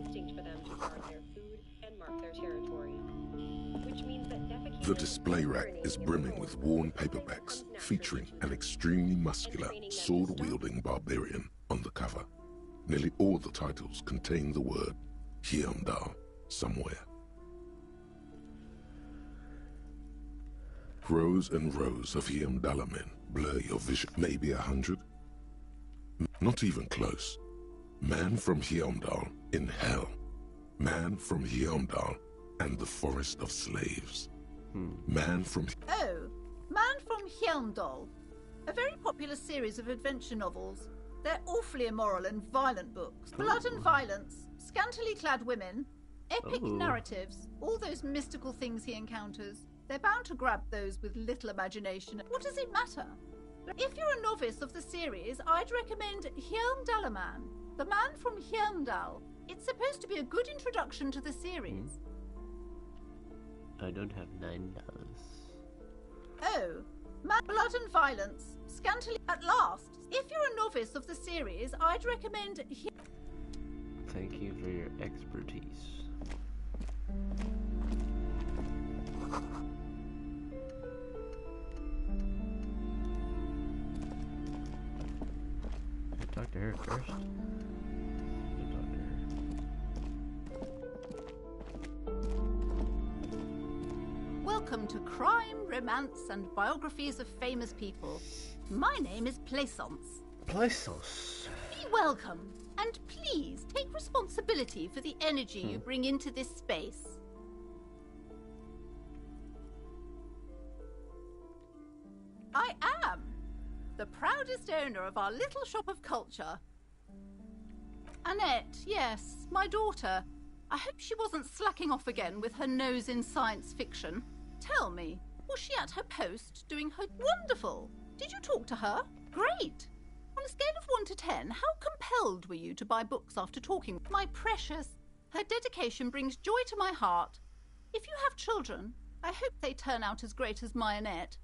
instinct for them to guard their food and mark their territory. Which means that defecation... The display rack is brimming with worn paperbacks featuring an extremely muscular, sword-wielding barbarian on the cover. Nearly all the titles contain the word Heimdall somewhere. Rows and rows of Heimdall men blur your vision. Maybe 100? Not even close. Man from Heimdall in hell. Man from Heimdall and the Forest of Slaves. Man from... Oh, Man from Heimdall. A very popular series of adventure novels. They're awfully immoral and violent books. Blood and violence, scantily clad women, epic narratives, all those mystical things he encounters. They're bound to grab those with little imagination. What does it matter? If you're a novice of the series, I'd recommend Heimdallaman, the Man from Heimdall. It's supposed to be a good introduction to the series. I don't have $9. Oh, blood and violence, scantily... At last, if you're a novice of the series, I'd recommend... Thank you for your expertise. Talk to her first. Talk to her. Welcome to Crime, Romance, and Biographies of Famous People. My name is Plaisance. Plaisance. Be welcome, and please take responsibility for the energy you bring into this space. I am the proudest owner of our little shop of culture. Annette, yes, my daughter. I hope she wasn't slacking off again with her nose in science fiction. Tell me, was she at her post doing her... Wonderful! Did you talk to her? Great! On a scale of 1 to 10, how compelled were you to buy books after talking? My precious, her dedication brings joy to my heart. If you have children, I hope they turn out as great as my Annette.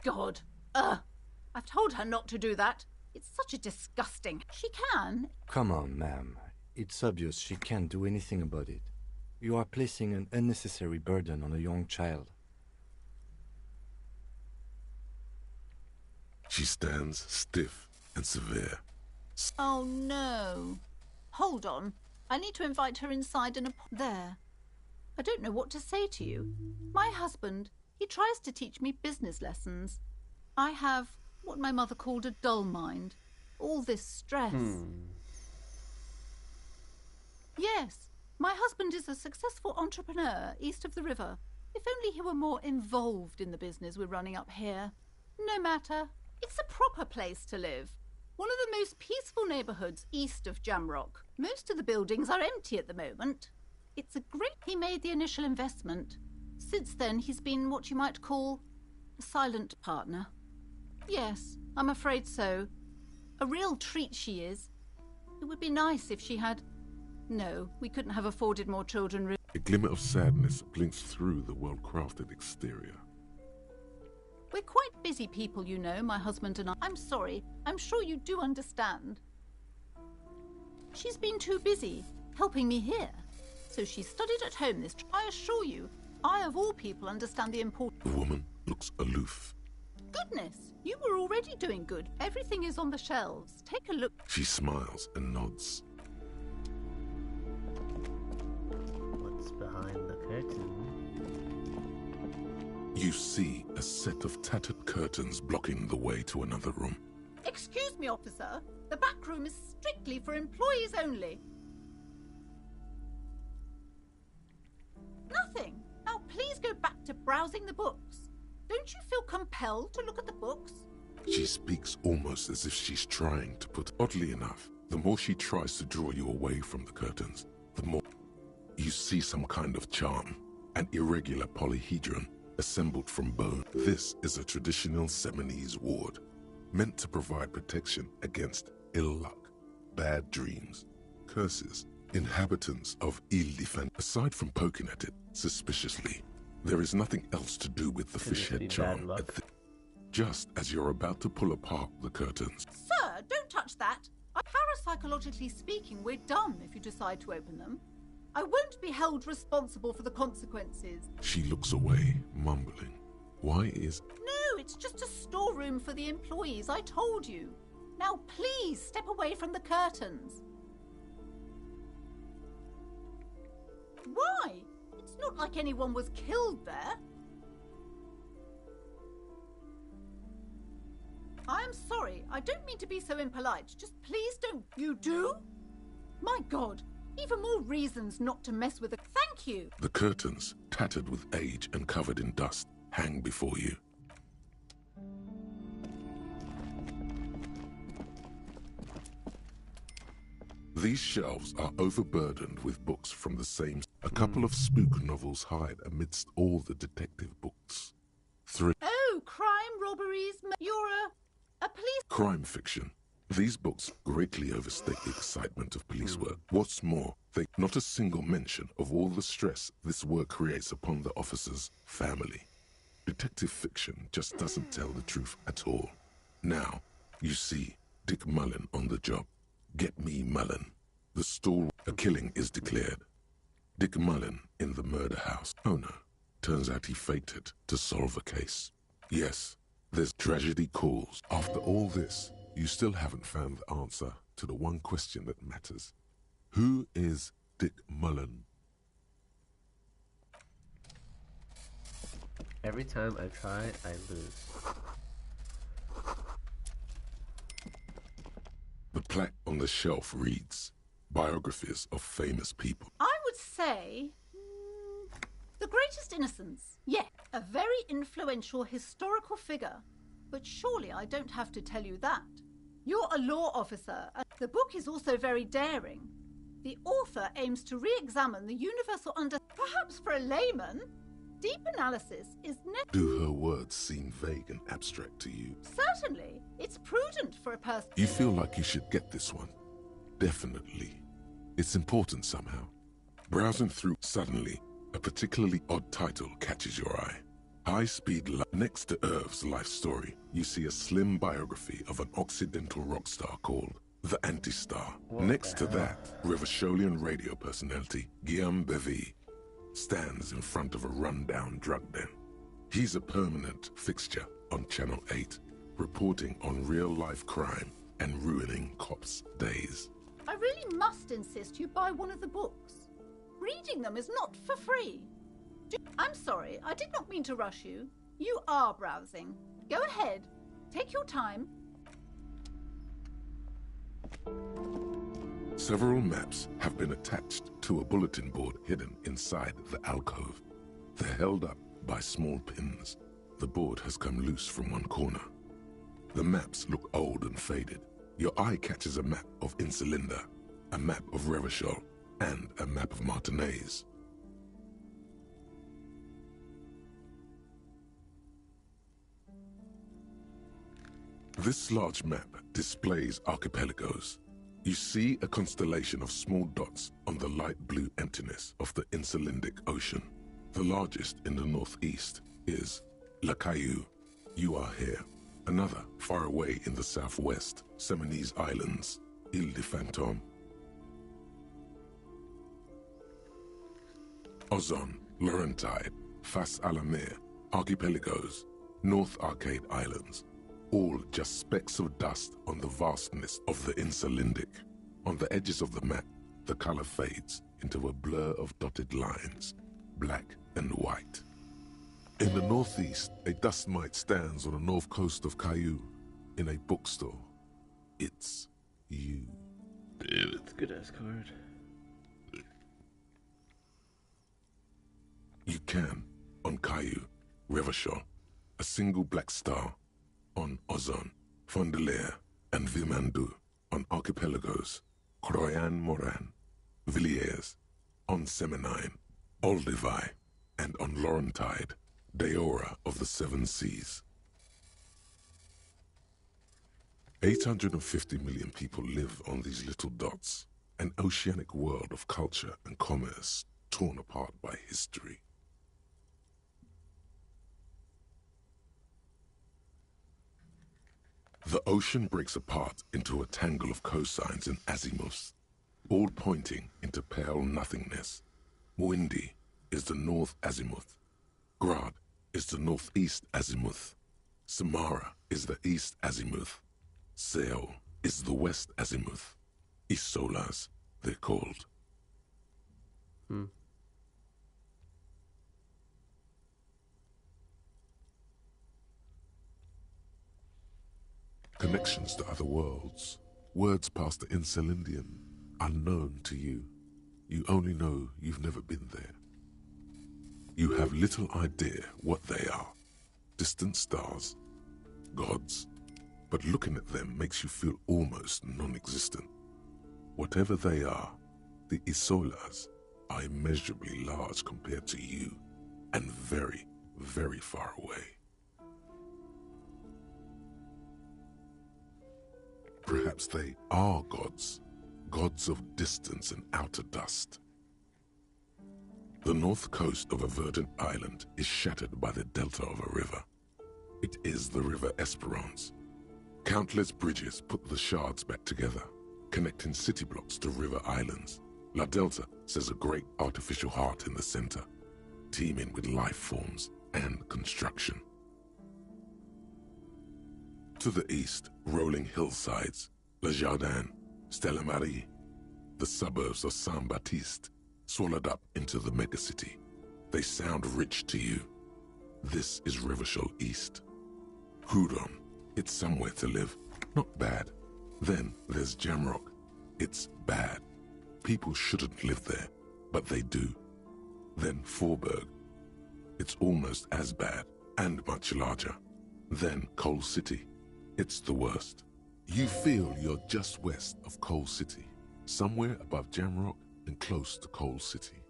God, I've told her not to do that. It's such a disgusting... She can. Come on, ma'am. It's obvious she can't do anything about it. You are placing an unnecessary burden on a young child. She stands stiff and severe. Oh, no. Hold on. I need to invite her inside and... There. I don't know what to say to you. My husband, he tries to teach me business lessons. I have what my mother called a dull mind. All this stress. Yes, my husband is a successful entrepreneur east of the river. If only he were more involved in the business we're running up here. No matter. It's a proper place to live. One of the most peaceful neighbourhoods east of Jamrock. Most of the buildings are empty at the moment. It's a great... He made the initial investment. Since then, he's been what you might call a silent partner. Yes, I'm afraid so. A real treat she is. It would be nice if she had... No, we couldn't have afforded more children. A glimmer of sadness blinks through the well-crafted exterior. We're quite busy people, you know, my husband and I. I'm sorry. I'm sure you do understand. She's been too busy helping me here. So she studied at home this... I assure you, I of all people understand the importance... The woman looks aloof. Goodness, you were already doing good. Everything is on the shelves. Take a look. She smiles and nods. What's behind the curtain? You see a set of tattered curtains blocking the way to another room. Excuse me, officer. The back room is strictly for employees only. Nothing. Now please go back to browsing the books. Don't you feel compelled to look at the books? She speaks almost as if she's trying to put... Oddly enough, the more she tries to draw you away from the curtains, the more you see some kind of charm, an irregular polyhedron assembled from bone. This is a traditional Seminese ward, meant to provide protection against ill luck, bad dreams, curses. Inhabitants of Ile-de-Fan. Aside from poking at it suspiciously, there is nothing else to do with the fish head charm. Just as you're about to pull apart the curtains. Sir, don't touch that. Parapsychologically speaking, we're done if you decide to open them. I won't be held responsible for the consequences. She looks away, mumbling. Why is... No, it's just a storeroom for the employees, I told you. Now please step away from the curtains. Why? It's not like anyone was killed there. I'm sorry, I don't mean to be so impolite. Just please don't... You do? My God, even more reasons not to mess with the... Thank you. The curtains, tattered with age and covered in dust, hang before you. These shelves are overburdened with books from the same... A couple of spook novels hide amidst all the detective books. Oh, crime, robberies... You're a police... Crime fiction. These books greatly overstate the excitement of police work. What's more, they not a single mention of all the stress this work creates upon the officer's family. Detective fiction just doesn't tell the truth at all. Now, you see Dick Mullen on the job. Get me Mullen. The stall, a killing is declared. Dick Mullen in the murder house. Oh no, turns out he faked it to solve a case. Yes, there's tragedy calls. After all this, you still haven't found the answer to the one question that matters. Who is Dick Mullen? Every time I try, I lose. The plaque on the shelf reads, Biographies of Famous People. I would say... The Greatest Innocence. Yeah, a very influential historical figure. But surely I don't have to tell you that. You're a law officer, and the book is also very daring. The author aims to re-examine the universal Perhaps for a layman, deep analysis is Do her words seem vague and abstract to you? Certainly. It's prudent for a person... You feel like you should get this one. Definitely. It's important somehow. Browsing through, suddenly, a particularly odd title catches your eye. High-Speed Life. Next to Irv's life story, you see a slim biography of an Occidental rock star called The Anti-Star. Next to that, Revacholian radio personality Guillaume Bevy stands in front of a run-down drug den. He's a permanent fixture on Channel 8, reporting on real-life crime and ruining cops' days. I really must insist you buy one of the books. Reading them is not for free. I'm sorry, I did not mean to rush you. You are browsing. Go ahead. Take your time. Several maps have been attached to a bulletin board hidden inside the alcove. They're held up by small pins. The board has come loose from one corner. The maps look old and faded. Your eye catches a map of Insulinda, a map of Revachol, and a map of Martinez. This large map displays archipelagos. You see a constellation of small dots on the light blue emptiness of the Insulindic Ocean. The largest in the northeast is La Caillou. You are here. Another, far away in the southwest, Seminese Islands, Ile de Fantôme. Ozon, Laurentide, Fas à la Mer, Archipelagos, North Arcade Islands. All just specks of dust on the vastness of the Insulindic. On the edges of the map, the color fades into a blur of dotted lines, black and white. In the northeast, a dust mite stands on the north coast of Caillou, in a bookstore. It's you. Damn, it's a good-ass card. You can, on Caillou, Revachol, a single black star, on Ozon, Fondelier, and Vilmandu, on archipelagos, Croyan Moran, Villiers, on Seminine, Olduvai, and on Laurentide, Deora of the Seven Seas. 850 million people live on these little dots, an oceanic world of culture and commerce torn apart by history. The ocean breaks apart into a tangle of cosines and azimuths, all pointing into pale nothingness. Muindi is the north azimuth. Grad is the northeast azimuth. Samara is the east azimuth. Seo is the west azimuth. Isolas, they're called. Connections to other worlds. Words past the Insulindian, unknown to you. You only know you've never been there. You have little idea what they are. Distant stars, gods. But looking at them makes you feel almost non-existent. Whatever they are, the Isolas are immeasurably large compared to you, and very, very far away. Perhaps they are gods, gods of distance and outer dust. The north coast of a verdant island is shattered by the delta of a river. It is the River Esperance. Countless bridges put the shards back together, connecting city blocks to river islands. La Delta says a great artificial heart in the center, teeming with life forms and construction. To the east, rolling hillsides, Le Jardin, Stella Marie, the suburbs of Saint-Baptiste, swallowed up into the megacity. They sound rich to you. This is Rivershell East. Houdon, it's somewhere to live, not bad. Then there's Jamrock. It's bad. People shouldn't live there, but they do. Then Forburg. It's almost as bad, and much larger. Then Coal City. It's the worst. You feel you're just west of Coal City, somewhere above Jamrock and close to Coal City.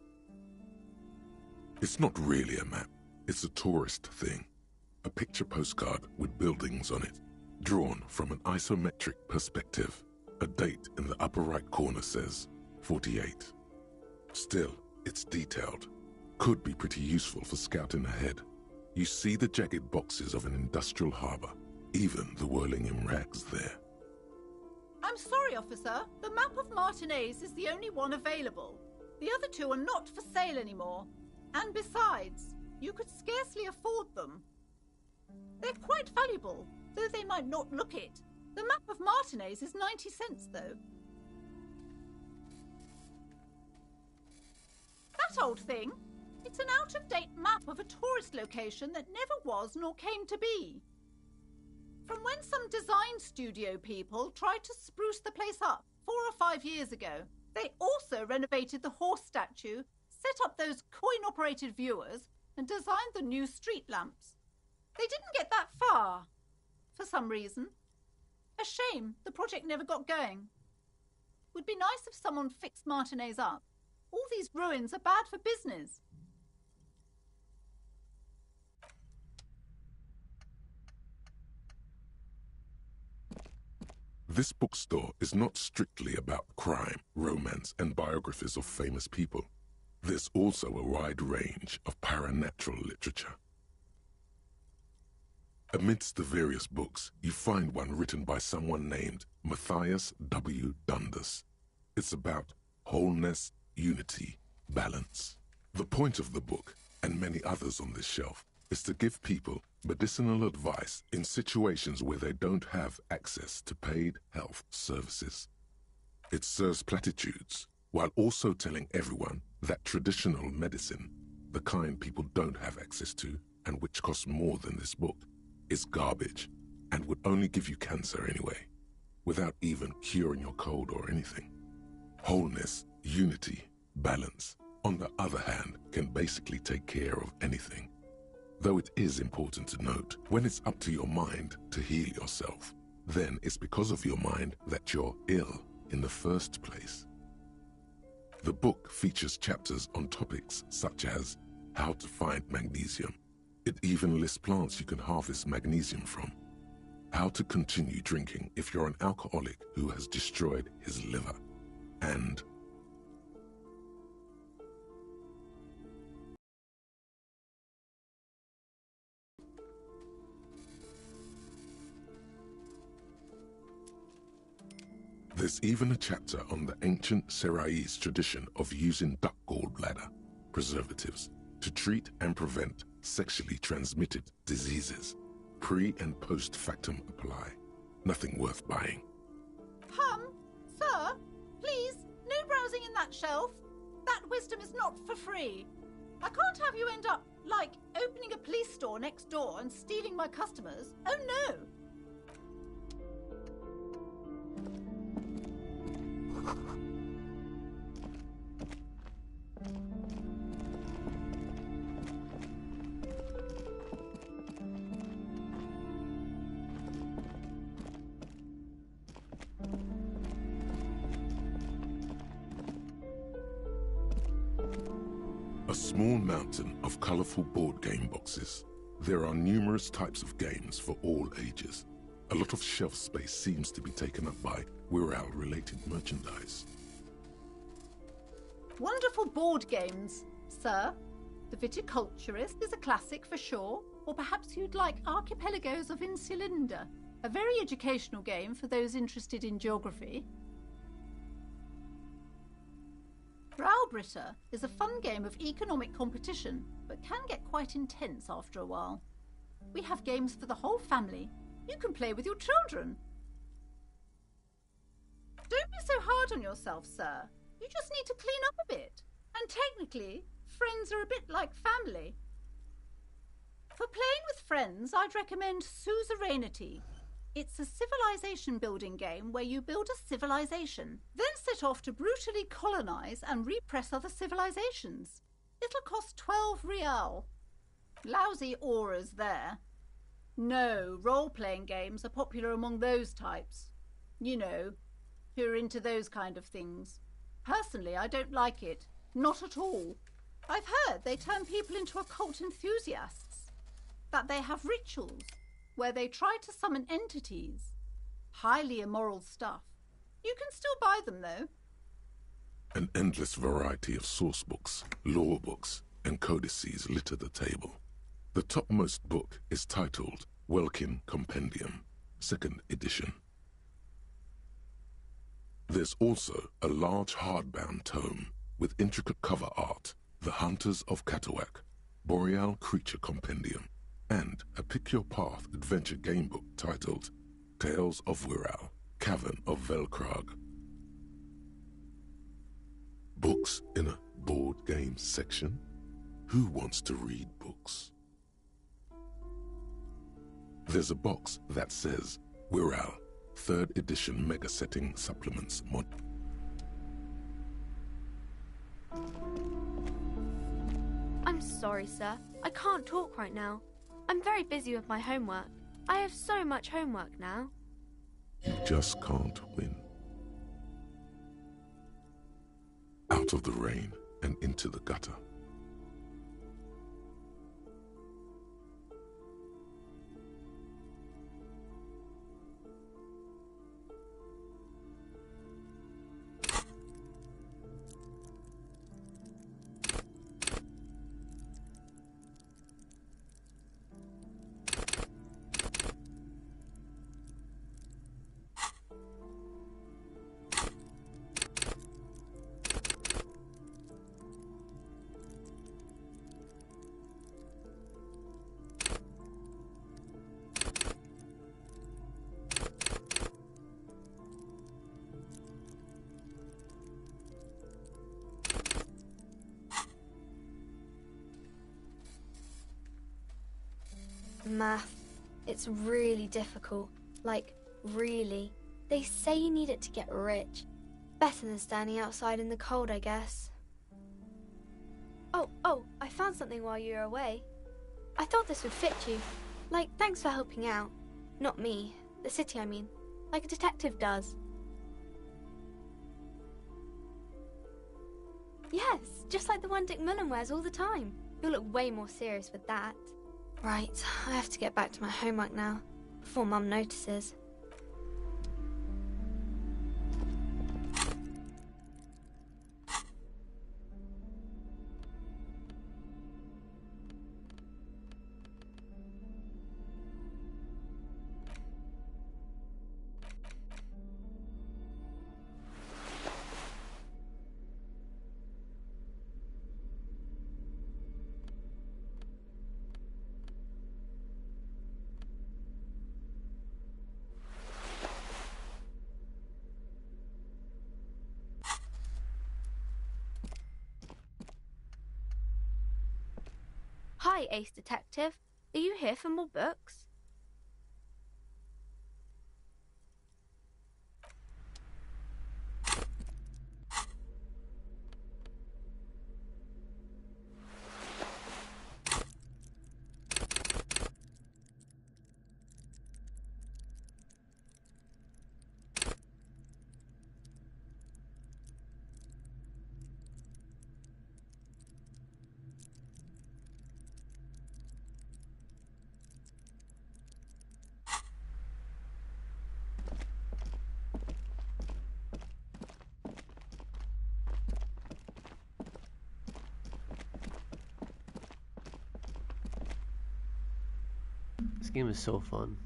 It's not really a map. It's a tourist thing. A picture postcard with buildings on it, drawn from an isometric perspective. A date in the upper right corner says 48. Still, it's detailed. Could be pretty useful for scouting ahead. You see the jagged boxes of an industrial harbor, even the whirling in rags there. I'm sorry, officer. The map of Martinez is the only one available. The other two are not for sale anymore. And besides, you could scarcely afford them. They're quite valuable, though they might not look it. The map of Martinez is 90 cents, though. That old thing? It's an out-of-date map of a tourist location that never was nor came to be. From when some design studio people tried to spruce the place up 4 or 5 years ago. They also renovated the horse statue, set up those coin-operated viewers, and designed the new street lamps. They didn't get that far, for some reason. A shame the project never got going. Would be nice if someone fixed Martinez up. All these ruins are bad for business. This bookstore is not strictly about crime, romance, and biographies of famous people. There's also a wide range of paranatural literature. Amidst the various books, you find one written by someone named Matthias W. Dundas. It's about wholeness, unity, balance. The point of the book, and many others on this shelf, is to give people medicinal advice in situations where they don't have access to paid health services. It serves platitudes, while also telling everyone that traditional medicine, the kind people don't have access to and which costs more than this book, is garbage and would only give you cancer anyway, without even curing your cold or anything. Wholeness, unity, balance, on the other hand, can basically take care of anything. Though it is important to note, when it's up to your mind to heal yourself, then it's because of your mind that you're ill in the first place. The book features chapters on topics such as how to find magnesium. It even lists plants you can harvest magnesium from. How to continue drinking if you're an alcoholic who has destroyed his liver. And There's even a chapter on the ancient Seraïs tradition of using duck gallbladder preservatives to treat and prevent sexually transmitted diseases. Pre and post factum apply. Nothing worth buying. Sir, please, no browsing in that shelf. That wisdom is not for free. I can't have you end up, like, opening a police store next door and stealing my customers. Oh no! A small mountain of colorful board game boxes. There are numerous types of games for all ages. A lot of shelf space seems to be taken up by Wirral-related merchandise. Wonderful board games, sir. The Viticulturist is a classic for sure, or perhaps you'd like Archipelagos of Insulinda, a very educational game for those interested in geography. Browbritter is a fun game of economic competition, but can get quite intense after a while. We have games for the whole family. You can play with your children. Don't be so hard on yourself, sir. You just need to clean up a bit. And technically, friends are a bit like family. For playing with friends, I'd recommend Suzerainty. It's a civilization building game where you build a civilization, then set off to brutally colonize and repress other civilizations. It'll cost 12 real. Lousy auras there. No, role-playing games are popular among those types. You know, who are into those kind of things. Personally, I don't like it. Not at all. I've heard they turn people into occult enthusiasts. That they have rituals where they try to summon entities. Highly immoral stuff. You can still buy them, though. An endless variety of source books, law books, and codices litter the table. The topmost book is titled Welkin Compendium, 2nd edition. There's also a large hardbound tome with intricate cover art, The Hunters of Catawak, Boreal Creature Compendium, and a Pick Your Path adventure game book titled Tales of Wirral, Cavern of Velkrag. Books in a board game section? Who wants to read books? There's a box that says Wirral, 3rd edition Mega Setting Supplements Mod. I'm sorry, sir. I can't talk right now. I'm very busy with my homework. I have so much homework now. You just can't win. Out of the rain and into the gutter. Math. It's really difficult. Like, really. They say you need it to get rich. Better than standing outside in the cold, I guess. Oh, I found something while you were away. I thought this would fit you. Like, thanks for helping out. Not me. The city, I mean. Like a detective does. Yes, just like the one Dick Mullen wears all the time. You'll look way more serious with that. Right, I have to get back to my homework now, before Mum notices. Hi, Ace Detective. Are you here for more books? This game is so fun.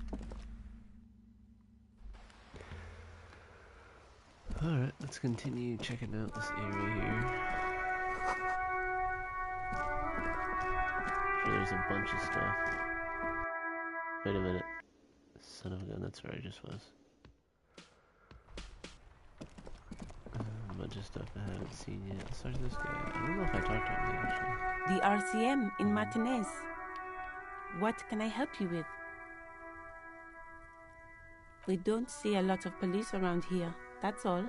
Alright, let's continue checking out this area here. Sure, there's a bunch of stuff. Wait a minute. Son of a gun, that's where I just was. A bunch of stuff I haven't seen yet. So this guy. I don't know if I talked to him yet, actually. The RCM in Martinez. What can I help you with? We don't see a lot of police around here, that's all.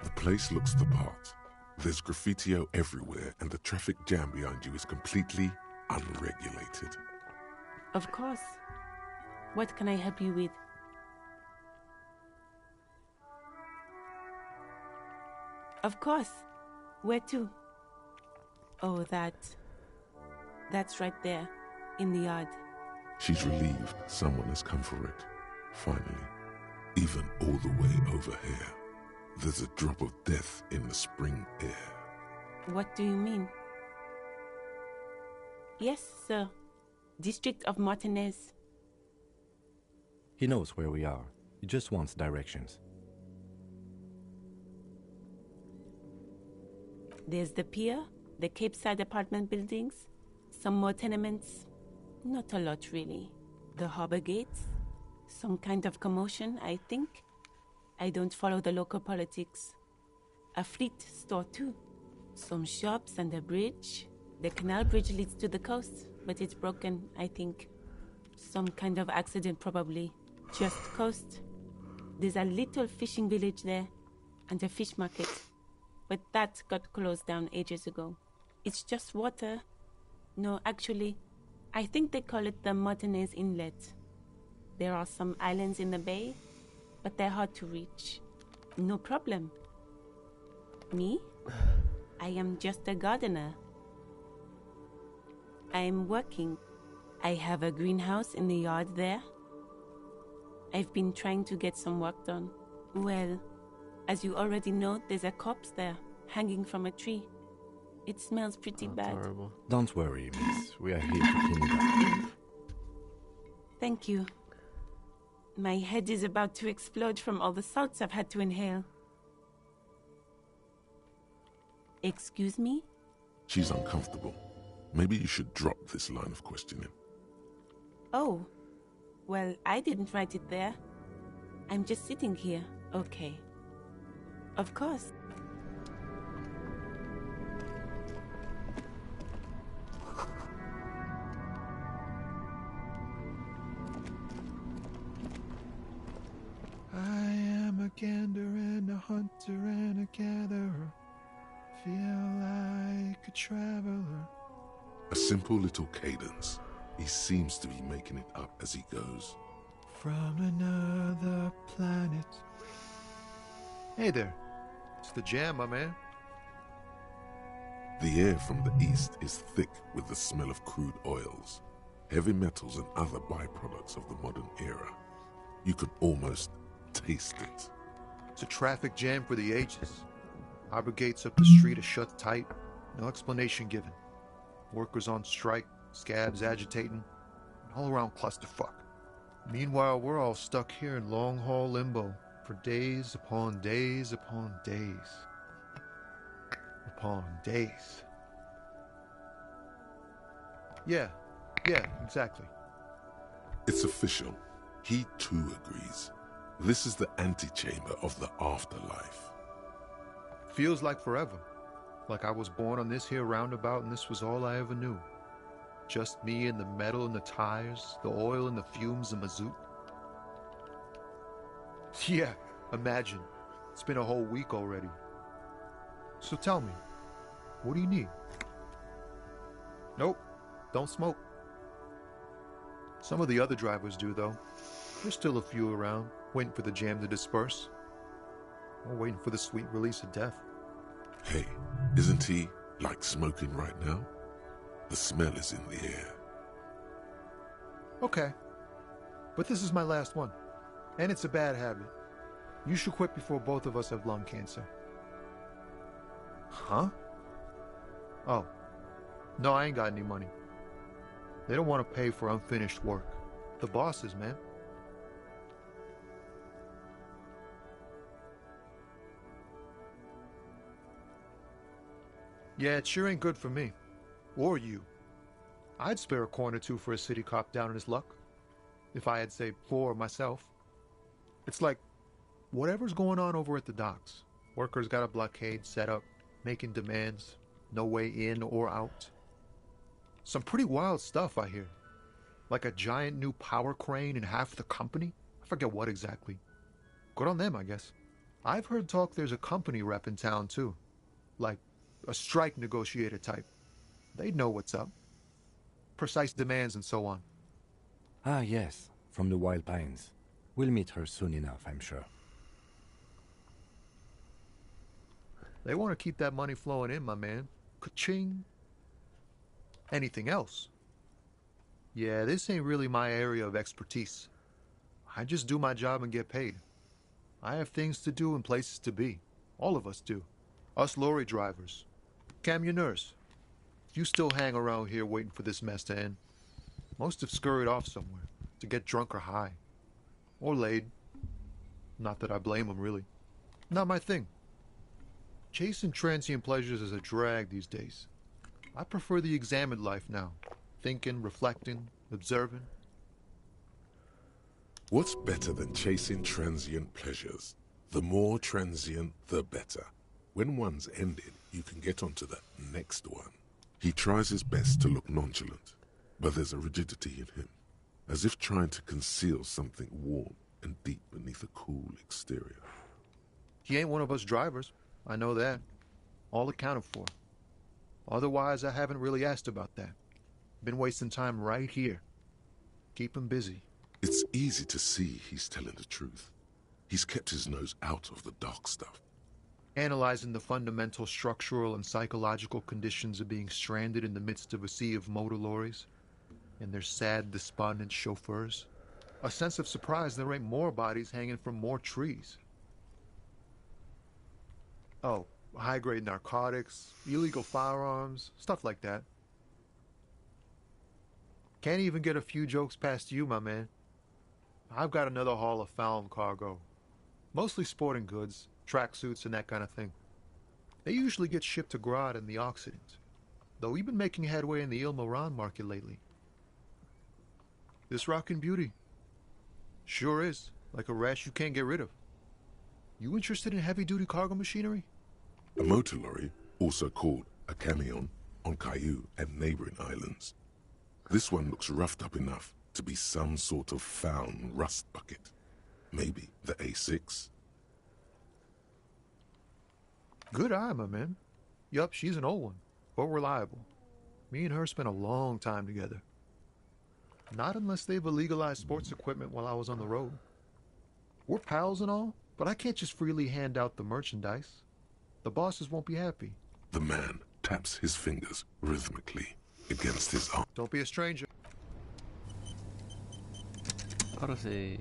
The place looks the part. There's graffiti everywhere, and the traffic jam behind you is completely unregulated. Of course. What can I help you with? Of course. Where to? Oh, that's right there, in the yard. She's relieved someone has come for it. Finally. Even all the way over here. There's a drop of death in the spring air. What do you mean? Yes, sir. District of Martinez. He knows where we are. He just wants directions. There's the pier, the Cape Side apartment buildings, some more tenements. Not a lot, really. The harbor gates. Some kind of commotion, I think. I don't follow the local politics. A fleet store, too. Some shops and a bridge. The canal bridge leads to the coast, but it's broken, I think. Some kind of accident, probably. Just coast. There's a little fishing village there, and a fish market. But that got closed down ages ago. It's just water. No, actually, I think they call it the Martinez Inlet. There are some islands in the bay, but they're hard to reach. No problem. Me? I am just a gardener. I'm working. I have a greenhouse in the yard there. I've been trying to get some work done. Well, as you already know, there's a corpse there, hanging from a tree. It smells pretty bad. Horrible. Don't worry, miss. We are here to clean it up. Thank you. My head is about to explode from all the salts I've had to inhale. Excuse me? She's uncomfortable. Maybe you should drop this line of questioning. Oh. Well, I didn't write it there. I'm just sitting here. Okay. Of course. I am a gander and a hunter and a gatherer. Feel like a traveler. A simple little cadence. He seems to be making it up as he goes. From another planet. Hey there. It's the jam, my man. The air from the east is thick with the smell of crude oils, heavy metals and other byproducts of the modern era. You could almost taste it. It's a traffic jam for the ages. Harbor gates up the street are shut tight. No explanation given. Workers on strike, scabs agitating, an all-around clusterfuck. Meanwhile, we're all stuck here in long-haul limbo for days upon days upon days. Upon days. Yeah, exactly. It's official. He too agrees. This is the antechamber of the afterlife. Feels like forever. Like I was born on this here roundabout and this was all I ever knew. Just me and the metal and the tires, the oil and the fumes and mazout. Yeah, imagine. It's been a whole week already. So tell me, what do you need? Nope, don't smoke. Some of the other drivers do, though. There's still a few around, waiting for the jam to disperse. Or waiting for the sweet release of death. Hey, isn't he like smoking right now? The smell is in the air. Okay, but this is my last one. And it's a bad habit. You should quit before both of us have lung cancer. Huh? Oh. No, I ain't got any money. They don't want to pay for unfinished work. The bosses, man. Yeah, it sure ain't good for me. Or you. I'd spare a coin or two for a city cop down in his luck. If I had, say, 4 myself. It's like, whatever's going on over at the docks. Workers got a blockade set up, making demands, no way in or out. Some pretty wild stuff, I hear. Like a giant new power crane in half the company? I forget what exactly. Good on them, I guess. I've heard talk there's a company rep in town, too. Like a strike negotiator type. They'd know what's up. Precise demands and so on. Ah, yes, from the Wild Pines. We'll meet her soon enough, I'm sure. They want to keep that money flowing in, my man. Ka-ching. Anything else? Yeah, this ain't really my area of expertise. I just do my job and get paid. I have things to do and places to be. All of us do. Us lorry drivers. Camionneurs. You still hang around here waiting for this mess to end. Most have scurried off somewhere to get drunk or high. Or laid. Not that I blame them, really. Not my thing. Chasing transient pleasures is a drag these days. I prefer the examined life now. Thinking, reflecting, observing. What's better than chasing transient pleasures? The more transient, the better. When one's ended, you can get onto the next one. He tries his best to look nonchalant, but there's a rigidity in him, as if trying to conceal something warm and deep beneath a cool exterior. He ain't one of us drivers. I know that. All accounted for. Otherwise, I haven't really asked about that. Been wasting time right here. Keep him busy. It's easy to see he's telling the truth. He's kept his nose out of the dark stuff. Analyzing the fundamental structural and psychological conditions of being stranded in the midst of a sea of motor lorries and their sad, despondent chauffeurs. A sense of surprise there ain't more bodies hanging from more trees. Oh, high-grade narcotics, illegal firearms, stuff like that. Can't even get a few jokes past you, my man. I've got another haul of found cargo. Mostly sporting goods, tracksuits, and that kind of thing. They usually get shipped to Grodd in the Occident, though we've been making headway in the Il Moran market lately. This rockin' beauty. Sure is, like a rash you can't get rid of. You interested in heavy-duty cargo machinery? A motor lorry, also called a camion, on Caillou and neighboring islands. This one looks roughed up enough to be some sort of found rust bucket. Maybe the A6. Good eye, my man. Yup, she's an old one, but reliable. Me and her spent a long time together. Not unless they've illegalized sports equipment while I was on the road. We're pals and all, but I can't just freely hand out the merchandise. The bosses won't be happy. The man taps his fingers rhythmically against his arm. Don't be a stranger. Autosave.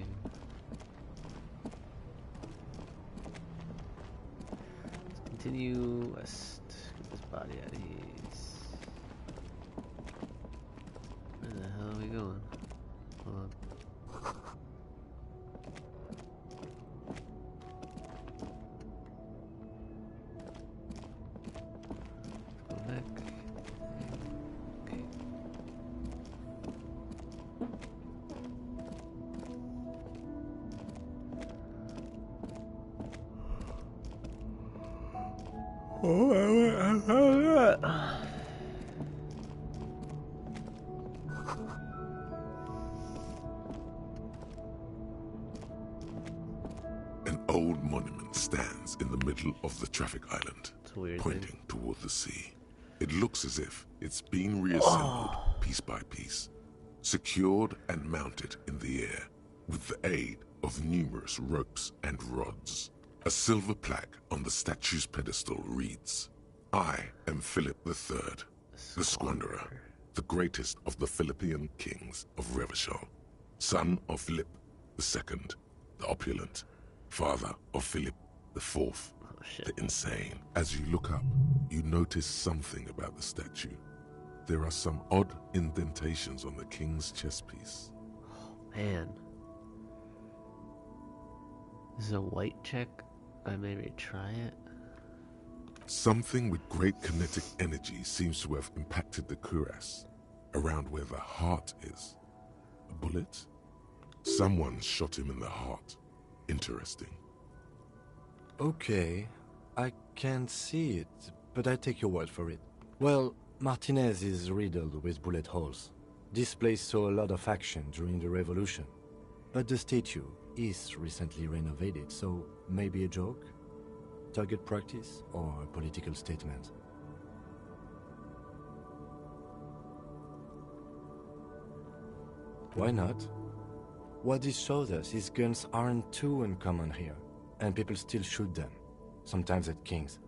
Let's continue west. Get this body out of here. Where the hell are we going? Hold on. Let's go back. Okay. old monument stands in the middle of the traffic island, It's a weird pointing thing. toward the sea. It looks as if it's been reassembled piece by piece, secured and mounted in the air with the aid of numerous ropes and rods. A silver plaque on the statue's pedestal reads, "I am Philip III, the Squanderer, the greatest of the Philippian kings of Revachol, son of Philip II, the opulent, father of Philip IV, Oh shit. the insane." As you look up, you notice something about the statue. There are some odd indentations on the king's chest piece. Man. This is a white check. I maybe try it. Something with great kinetic energy seems to have impacted the cuirass, around where the heart is. A bullet? Someone shot him in the heart. Interesting. Okay, I can't see it, but I take your word for it. Well, Martinez is riddled with bullet holes. This place saw a lot of action during the revolution. But the statue is recently renovated, so maybe a joke? Target practice or a political statement? Why not? What this shows us is guns aren't too uncommon here, and people still shoot them, sometimes at kings.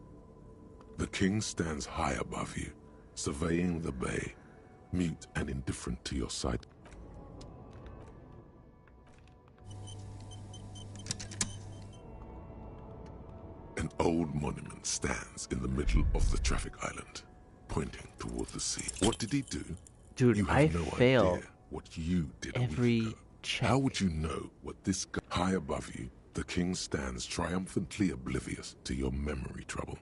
The king stands high above you, surveying the bay, mute and indifferent to your sight. An old monument stands in the middle of the traffic island, pointing toward the sea. What did he do? Dude, You have I no fail idea what you did a every week ago. check. How would you know what this guy high above you, the king stands triumphantly oblivious to your memory trouble?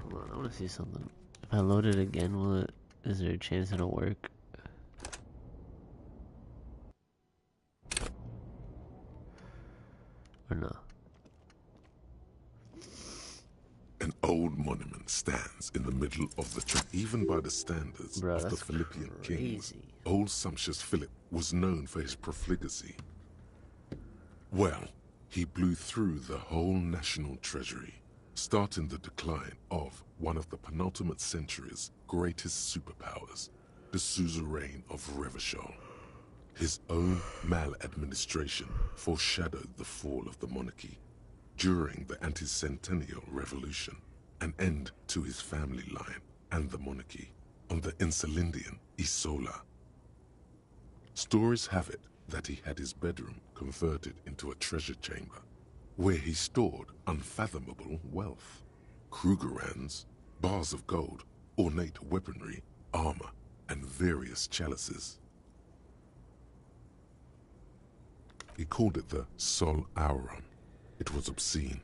Hold on, I want to see something. If I load it again, will it? Is there a chance it'll work? Or no? An old monument stands in the middle of the track. Even by the standards Bro, of the that's Philippian kings, crazy. old sumptuous Philip was known for his profligacy. Well, he blew through the whole national treasury, starting the decline of one of the penultimate century's greatest superpowers, the suzerain of Revachol. His own maladministration foreshadowed the fall of the monarchy. During the anti-centennial revolution, an end to his family line and the monarchy on the Insulindian Isola. Stories have it that he had his bedroom converted into a treasure chamber, where he stored unfathomable wealth. Krugerrands, bars of gold, ornate weaponry, armor, and various chalices. He called it the Sol Auron. It was obscene.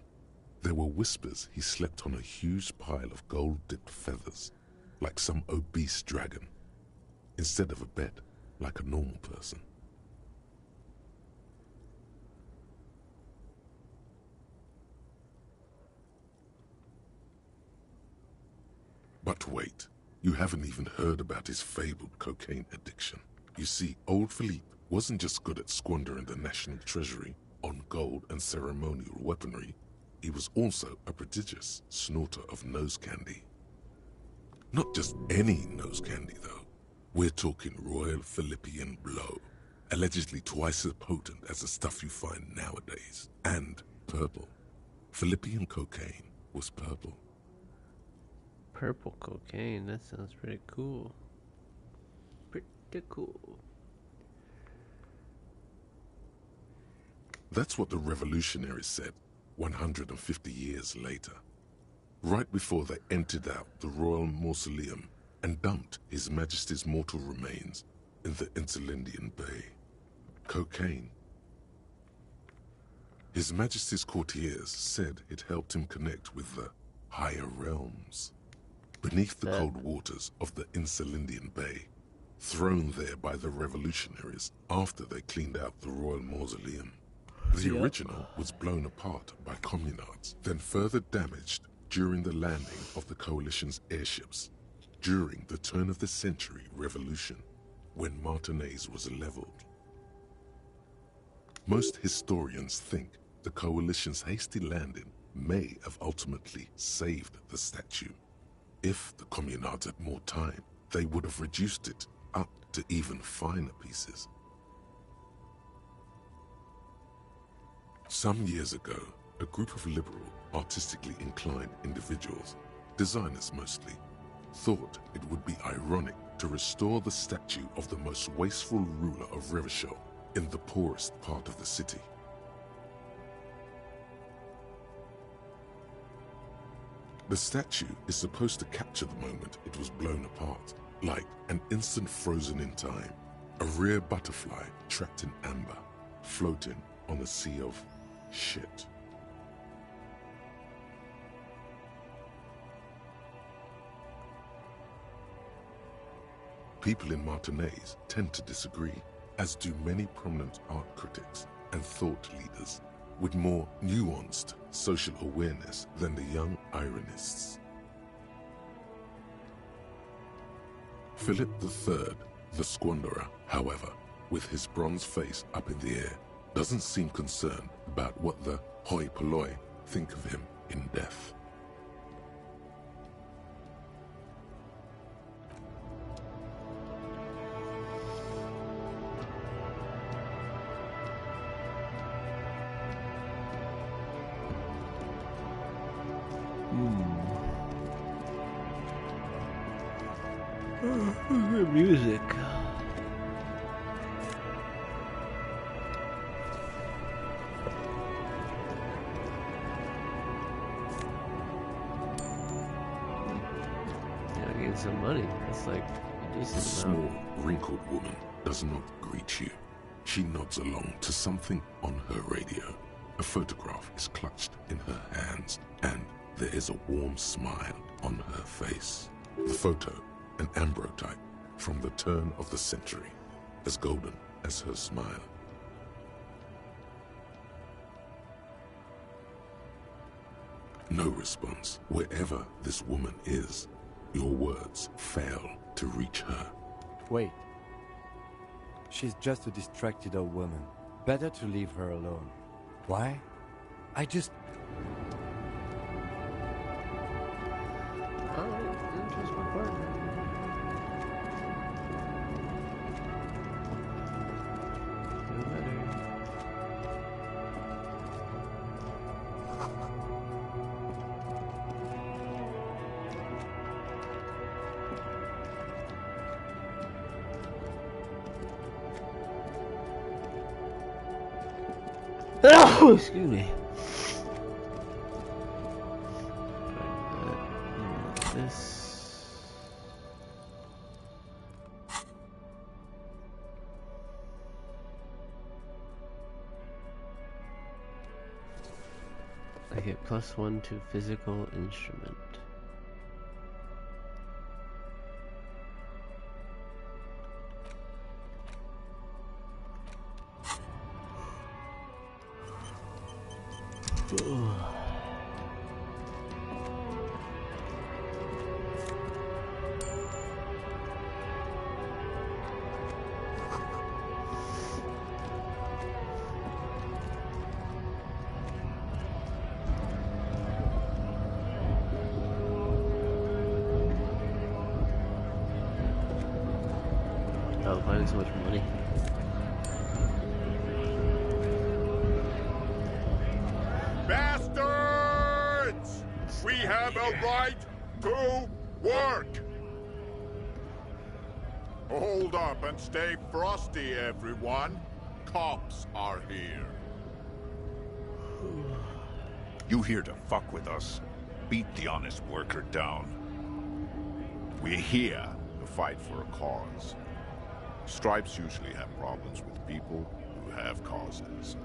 There were whispers he slept on a huge pile of gold-dipped feathers, like some obese dragon, instead of a bed, like a normal person. But wait, you haven't even heard about his fabled cocaine addiction. You see, old Philippe wasn't just good at squandering the national treasury on gold and ceremonial weaponry, he was also a prodigious snorter of nose candy. Not just any nose candy, though. We're talking Royal Philippian Blow, allegedly twice as potent as the stuff you find nowadays, and purple. Philippian cocaine was purple. Purple cocaine, that sounds pretty cool. Pretty cool. That's what the revolutionaries said 150 years later, right before they emptied out the royal mausoleum and dumped His Majesty's mortal remains in the Insulindian Bay. Cocaine. His Majesty's courtiers said it helped him connect with the higher realms. Beneath the cold waters of the Insulindian Bay, thrown there by the revolutionaries after they cleaned out the royal mausoleum. The original was blown apart by communards, then further damaged during the landing of the coalition's airships during the turn-of-the-century revolution, when Martinez was leveled. Most historians think the coalition's hasty landing may have ultimately saved the statue. If the communards had more time, they would have reduced it up to even finer pieces. Some years ago, a group of liberal, artistically inclined individuals, designers mostly, thought it would be ironic to restore the statue of the most wasteful ruler of Revachol in the poorest part of the city. The statue is supposed to capture the moment it was blown apart, like an instant frozen in time, a rare butterfly trapped in amber, floating on a sea of shit. People in Martinez tend to disagree, as do many prominent art critics and thought leaders with more nuanced social awareness than the young ironists. Philip III, the Squanderer, however, with his bronze face up in the air, doesn't seem concerned about what the hoi polloi think of him in death. Music. Yeah, getting some money. That's like a decent The small, amount. wrinkled woman does not greet you. She nods along to something on her radio. A photograph is clutched in her hands, and there is a warm smile on her face. The photo, an ambrotype from the turn of the century, as golden as her smile. No response. Wherever this woman is, your words fail to reach her. Wait. She's just a distracted old woman. Better to leave her alone. Why? I just... Alright, didn't trust my partner. Feel better. Oh, excuse me. This. I get +1 to physical instrument. Oh, finding so much money. Bastards! We have a right to work! Hold up and stay frosty, everyone. Cops are here. You here to fuck with us? Beat the honest worker down. We're here to fight for a cause. Stripes usually have problems with people who have causes.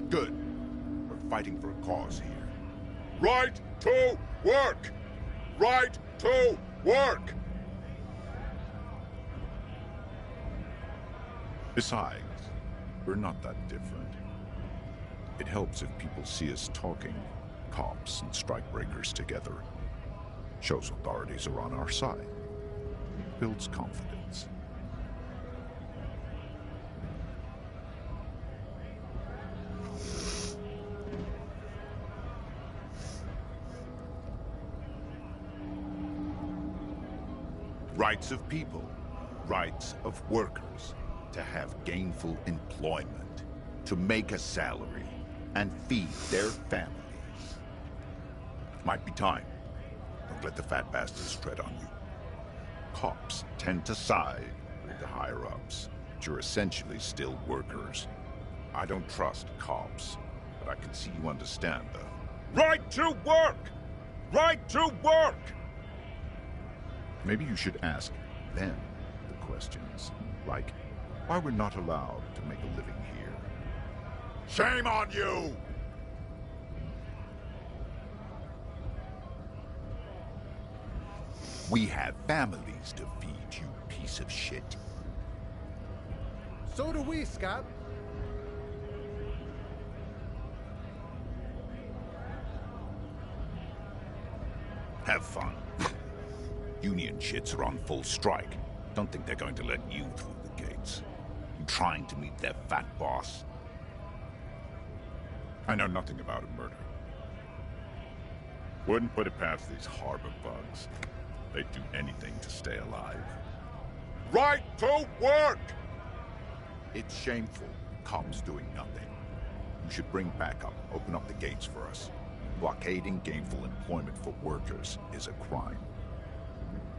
Good. We're fighting for a cause here. Right to work! Right to work! Besides, we're not that different. It helps if people see us talking, cops and strikebreakers together. Shows authorities are on our side. builds confidence. Rights of people, rights of workers, to have gainful employment, to make a salary, and feed their families. Might be time. Don't let the fat bastards tread on you. Cops tend to side with the higher-ups, but you're essentially still workers. I don't trust cops, but I can see you understand the right to work! Right to work! Maybe you should ask them the questions, like why we're not allowed to make a living here. Shame on you! We have families to feed, you piece of shit. So do we, Scott. Have fun. Union shits are on full strike. Don't think they're going to let you through the gates. You trying to meet their fat boss? I know nothing about a murder. Wouldn't put it past these harbor bugs. They'd do anything to stay alive. Right to work! It's shameful. Cops doing nothing. You should bring backup. Open up the gates for us. Blockading gainful employment for workers is a crime.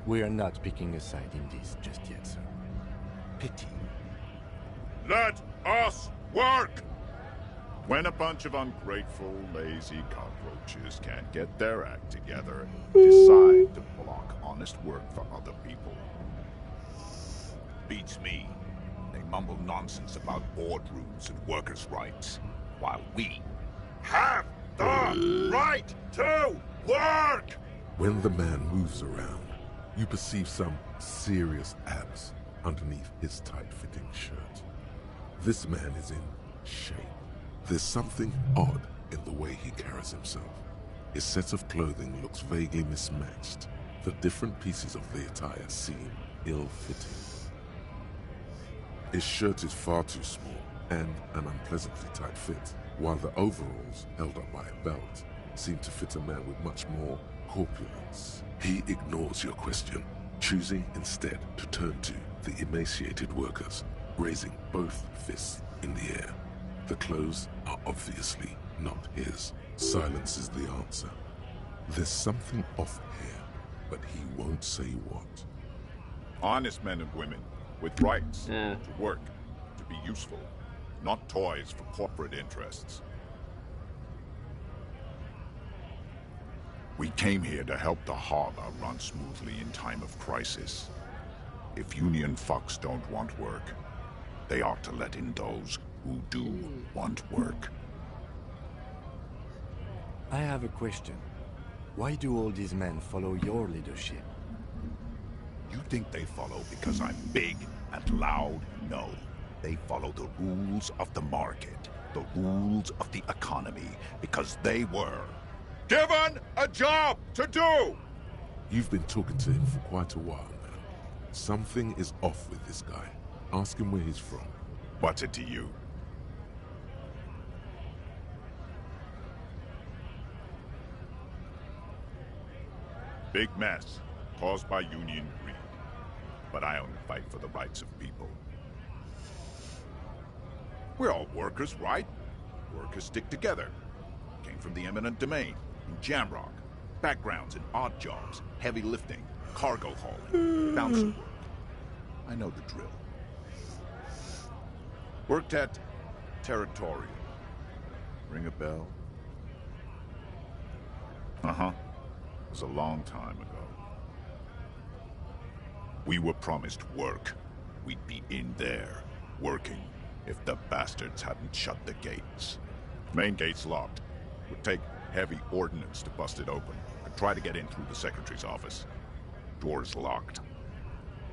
We are not picking a side in this just yet, sir. Pity. Let us work! When a bunch of ungrateful, lazy cockroaches can't get their act together and decide to block honest work for other people. Beats me. They mumble nonsense about boardrooms and workers' rights, while we have the right to work! When the man moves around, you perceive some serious abs underneath his tight-fitting shirt. This man is in shape. There's something odd in the way he carries himself. His set of clothing looks vaguely mismatched. The different pieces of the attire seem ill-fitting. His shirt is far too small and an unpleasantly tight fit, while the overalls, held up by a belt, seem to fit a man with much more corpulence. He ignores your question, choosing instead to turn to the emaciated workers, raising both fists in the air. The clothes are obviously not his. Silence is the answer. There's something off here, but he won't say what. Honest men and women, with rights to work, to be useful, not toys for corporate interests. We came here to help the harbor run smoothly in time of crisis. If Union fucks don't want work, they ought to let in those who do want work. I have a question. Why do all these men follow your leadership? You think they follow because I'm big and loud? No. They follow the rules of the market, the rules of the economy, because they were given a job to do! You've been talking to him for quite a while now. Something is off with this guy. Ask him where he's from. What's it to you? Big mess, caused by union greed. But I only fight for the rights of people. We're all workers, right? Workers stick together. Came from the eminent domain, in Jamrock. Backgrounds in odd jobs, heavy lifting, cargo hauling, bouncer work. I know the drill. Worked at Territorial. Ring a bell? Uh-huh. It was a long time ago. We were promised work. We'd be in there, working, if the bastards hadn't shut the gates. Main gate's locked. Would take heavy ordnance to bust it open. Could try to get in through the secretary's office. Door's locked.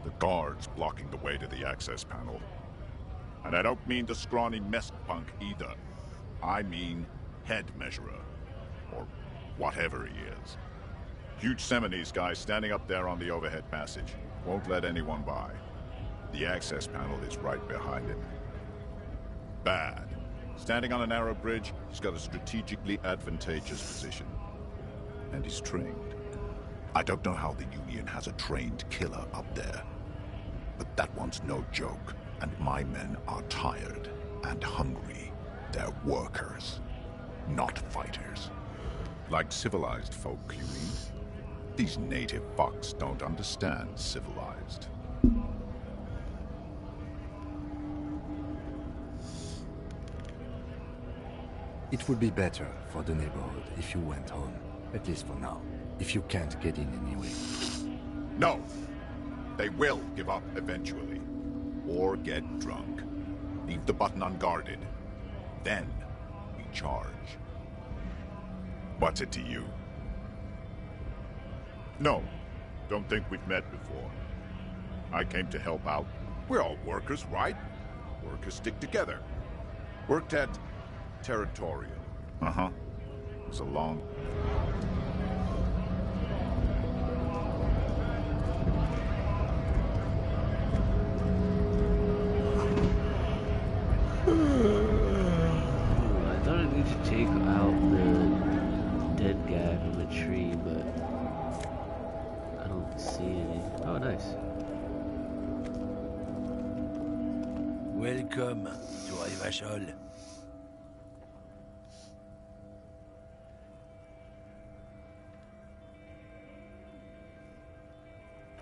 The guards blocking the way to the access panel. And I don't mean the scrawny mess punk either. I mean head measurer. Or whatever he is. Huge Seminese guy standing up there on the overhead passage. Won't let anyone by. The access panel is right behind him. Bad. Standing on a narrow bridge, he's got a strategically advantageous position. And he's trained. I don't know how the Union has a trained killer up there. But that one's no joke, and my men are tired and hungry. They're workers, not fighters. Like civilized folk, you mean? These native fucks don't understand civilized. It would be better for the neighborhood if you went home, at least for now, if you can't get in anyway. No! They will give up eventually. Or get drunk. Leave the button unguarded. Then, we charge. What's it to you? No. Don't think we've met before. I came to help out. We're all workers, right? Workers stick together. Worked at Territorial. Uh-huh. It was a long... I thought I need to take out the dead guy from the tree, but I don't see any. Oh, nice. Welcome to Revachol.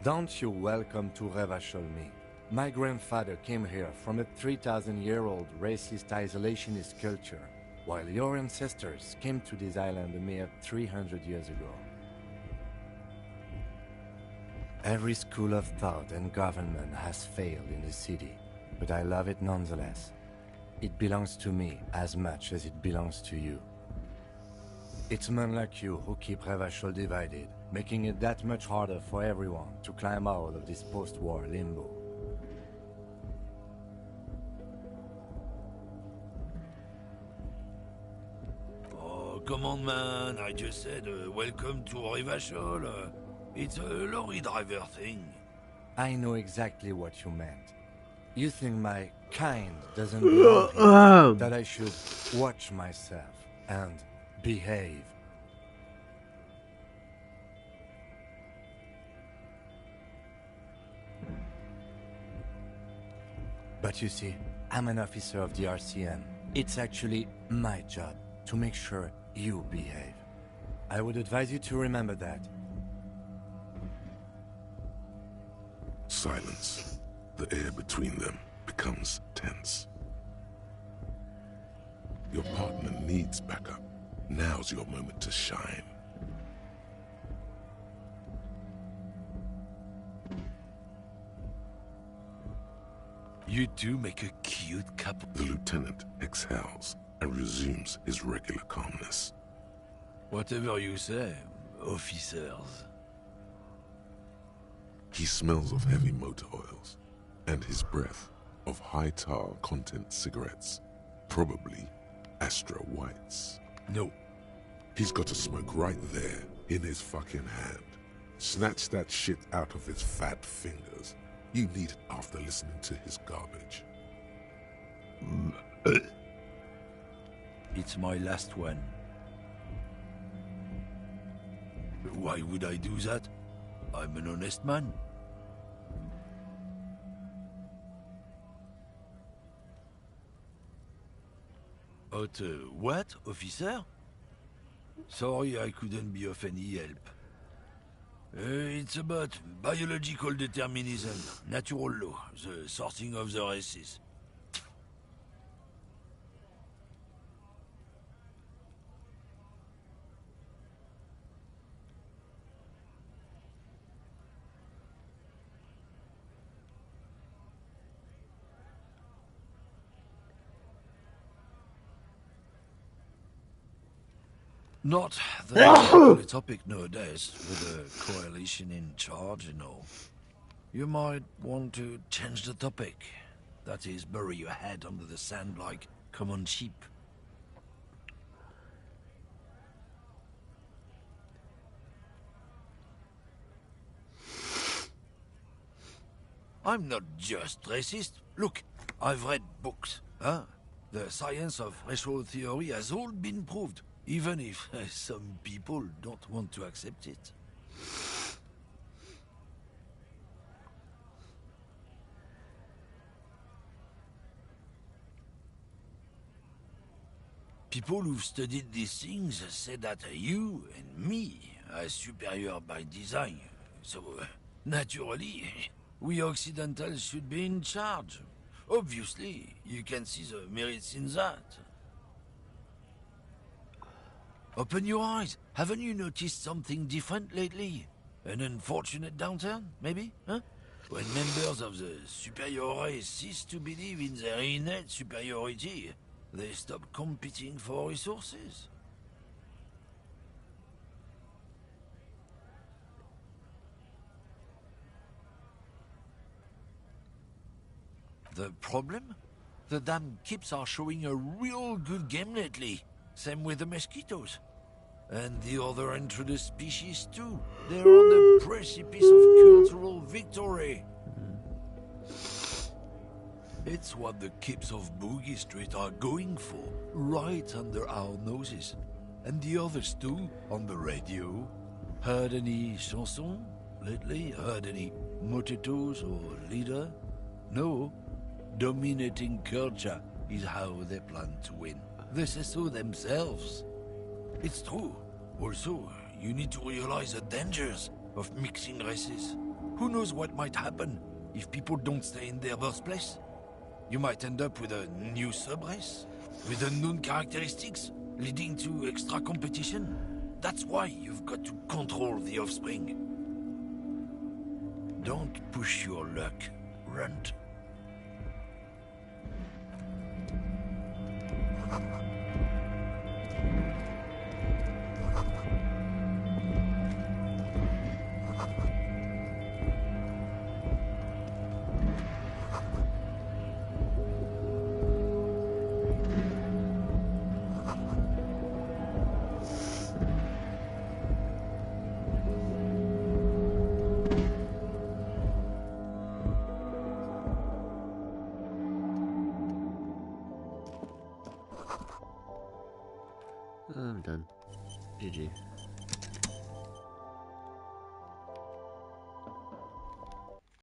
Don't you welcome to Revachol me. My grandfather came here from a 3,000-year-old racist isolationist culture, while your ancestors came to this island a mere 300 years ago. Every school of thought and government has failed in the city, but I love it nonetheless. It belongs to me as much as it belongs to you. It's men like you who keep Revachol divided, making it that much harder for everyone to climb out of this post-war limbo. Oh, come on, man. I just said welcome to Revachol. It's a lorry driver thing. I know exactly what you meant. You think my kind doesn't belong here, that I should watch myself and behave. But you see, I'm an officer of the RCM. It's actually my job to make sure you behave. I would advise you to remember that. Silence. The air between them becomes tense. Your partner needs backup. Now's your moment to shine. You two make a cute couple. The lieutenant exhales and resumes his regular calmness. Whatever you say, officers. He smells of heavy motor oils, and his breath of high tar content cigarettes, probably Astra Whites. No. He's got a smoke right there, in his fucking hand. Snatch that shit out of his fat fingers. You need it after listening to his garbage. It's my last one. Why would I do that? I'm an honest man. What, officer? Sorry I couldn't be of any help. It's about biological determinism, natural law, the sorting of the races. Not the popular topic nowadays, with a coalition in charge and all. You might want to change the topic. That is, bury your head under the sand like common sheep. I'm not just racist. Look, I've read books, huh? The science of racial theory has all been proved, even if some people don't want to accept it. People who've studied these things say that you and me are superior by design. So, naturally, we Occidentals should be in charge. Obviously, you can see the merits in that. Open your eyes. Haven't you noticed something different lately? An unfortunate downturn, maybe? Huh? When members of the superior race cease to believe in their innate superiority, they stop competing for resources. The problem? The damn Kips are showing a real good game lately. Same with the mosquitoes. And the other introduced species too. They're on the precipice of cultural victory. It's what the Kips of Boogie Street are going for, right under our noses. And the others too, on the radio. Heard any chansons lately? Heard any motetos or leader? No. Dominating culture is how they plan to win. They say so themselves. It's true. Also, you need to realize the dangers of mixing races. Who knows what might happen if people don't stay in their birthplace? You might end up with a new subrace, with unknown characteristics, leading to extra competition. That's why you've got to control the offspring. Don't push your luck, Runt. I'm done. GG.